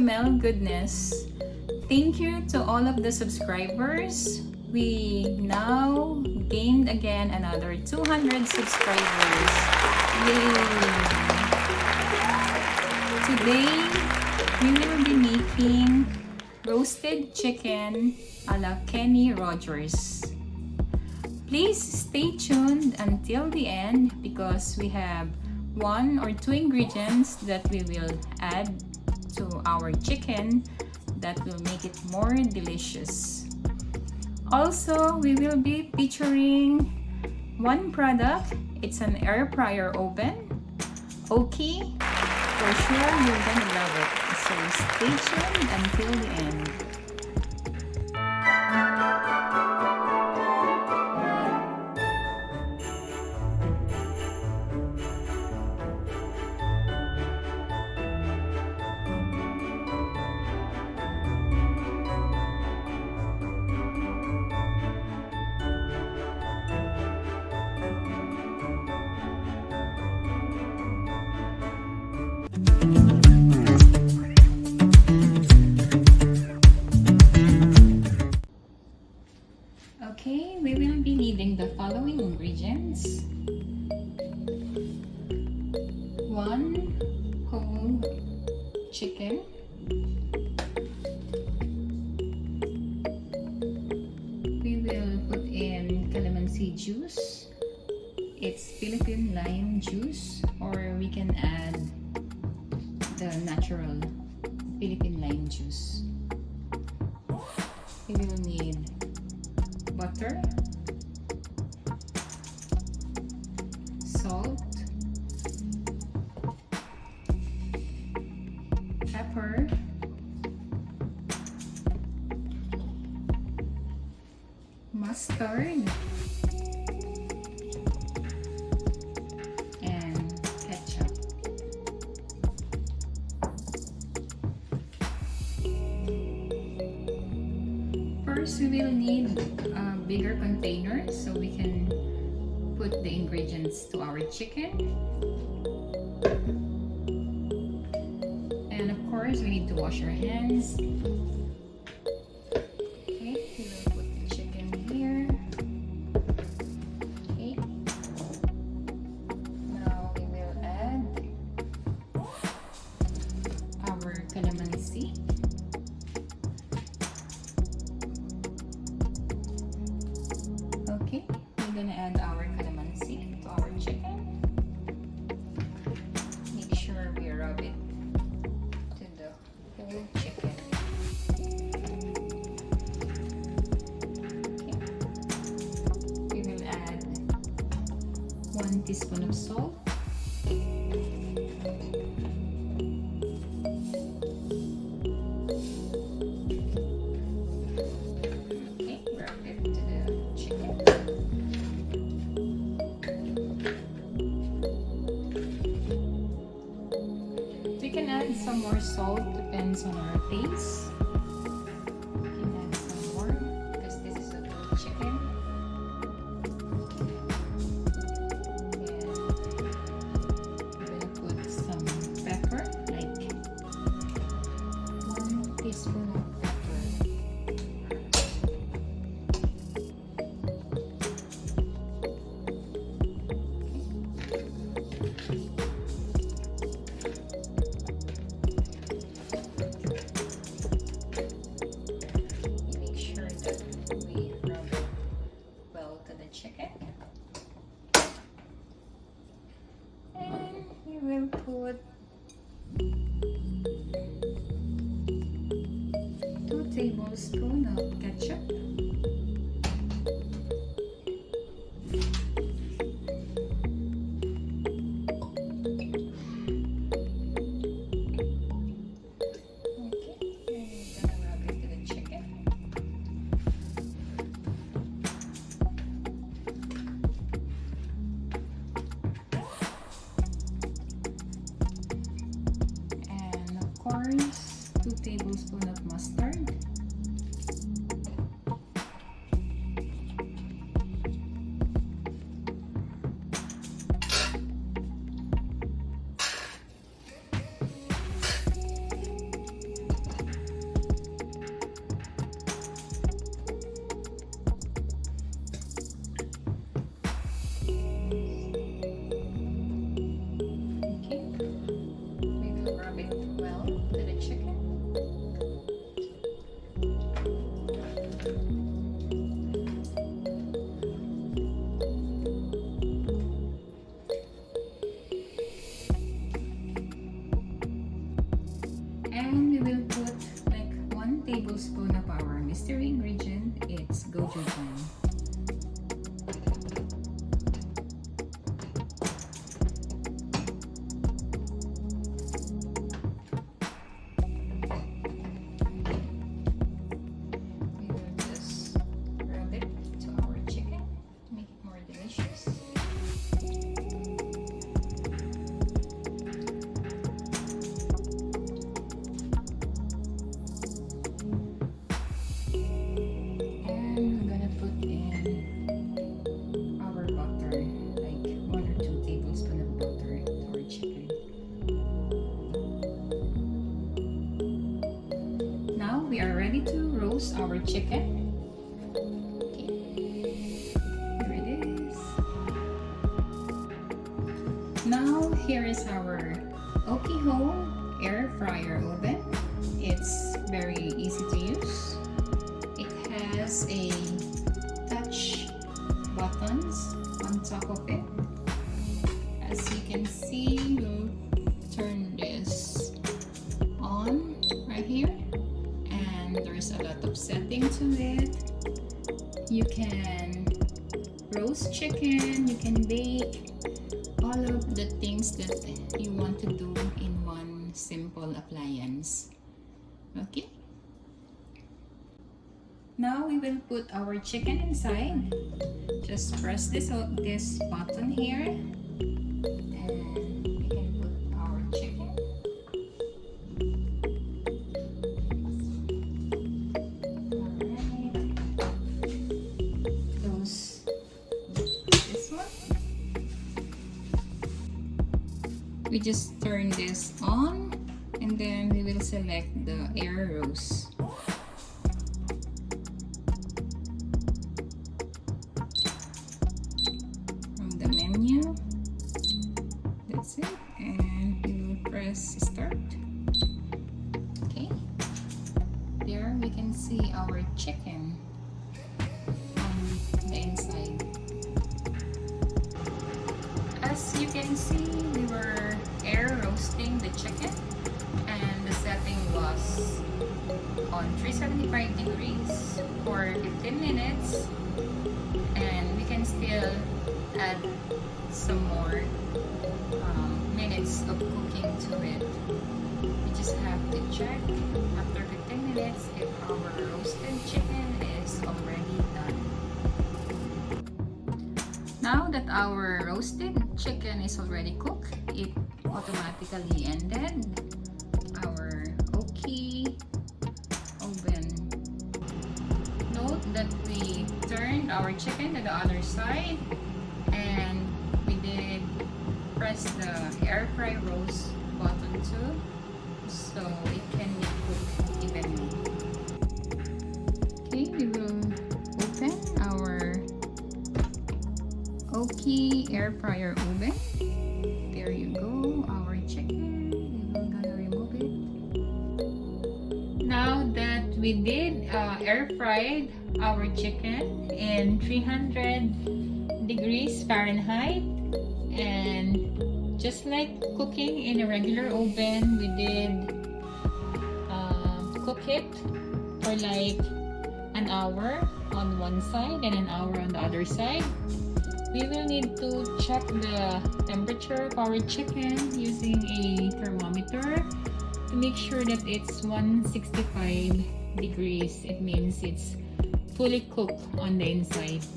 smell goodness. Thank you to all of the subscribers. We now gained again another 200 subscribers. Yay! Today, we will be making roasted chicken a la Kenny Rogers. Please stay tuned until the end because we have 1 or 2 ingredients that we will add to our chicken that will make it more delicious. Also, we will be featuring one product. It's an air fryer oven. Aukey. For sure, you're gonna love it. So stay tuned until the end. Okay, we will be needing the following ingredients. 1 whole chicken, 'll calamansi juice. It's Philippine lime juice, or we can add the natural Philippine lime juice. We will need butter, salt, pepper, mustard, and ketchup. First, we will need a bigger container so we can put the ingredients to our chicken. And of course, we need to wash our hands. Okay, we will put the chicken here. Okay. Now we will add our calamansi. Okay, we're gonna add our calamansi to our chicken. Make sure we rub it to the whole chicken. Okay. We will add 1 teaspoon of salt. We can add some more salt, depends on our taste. We can add some more because this is a good chicken. And I'm gonna put some pepper, like 1 teaspoon of pepper. Chicken, and we will put 2 tablespoons of ketchup. Course, 2 tablespoons of mustard. gonna put in our butter, like 1 or 2 tablespoons of butter to our chicken. Now we are ready to roast our chicken. Okay. Here it is. Now here is our Aukey Air Fryer Oven. It's very easy to use. It has a touch buttons on top of it. As you can see, we'll turn this on right here, and there's a lot of setting to it. You can roast chicken, you can bake, all of the things that you want to do in one simple appliance. Okay, now we will put our chicken inside. Just press this button here, and we can put our chicken. Alright, close this one. We just turn this on, and then we will select the air roast. From the menu, that's it, and we will press start. Okay, there we can see our chicken on the inside. As you can see, we were air roasting the chicken, and the setting was on 375 degrees for 15 minutes, and we can still add some more minutes of cooking to it. We just have to check after 15 minutes if our roasted chicken is already done. Now that our roasted chicken is already cooked, it automatically ended. Our Aukey oven. Note that we turned our chicken to the other side, and we did press the air fry roast button too, so it can be cooked evenly. Okay, we will open our Aukey Air Fryer Oven. There you go, our chicken. We're gonna remove it. Now that we did air fried our chicken in 300 degrees Fahrenheit, and just like cooking in a regular oven, we did cook it for like an hour on one side and an hour on the other side. We will need to check the temperature of our chicken using a thermometer to make sure that it's 165 degrees. It means it's fully cooked on the inside.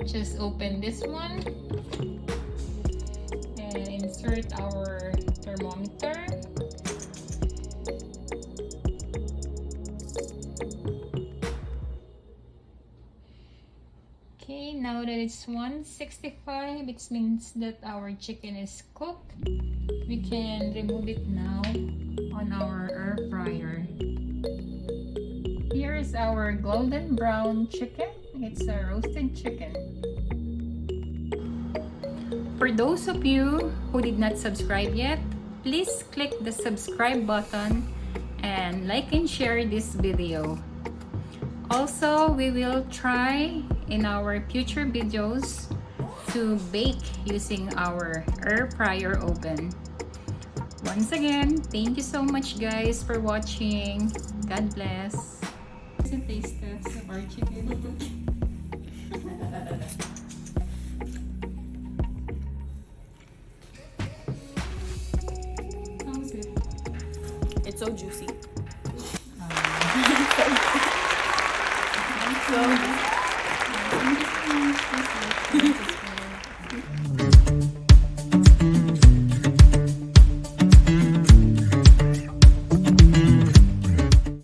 Just open this one and insert our thermometer. Okay, now that it's 165, it means that our chicken is cooked. We can remove it now on our air fryer. Here is our golden brown chicken. It's a roasted chicken. For those of you who did not subscribe yet, please click the subscribe button and like and share this video. Also, we will try in our future videos to bake using our air fryer oven. Once again, thank you so much guys for watching. God bless. What's the taste test of our chicken? How is it? It's so juicy.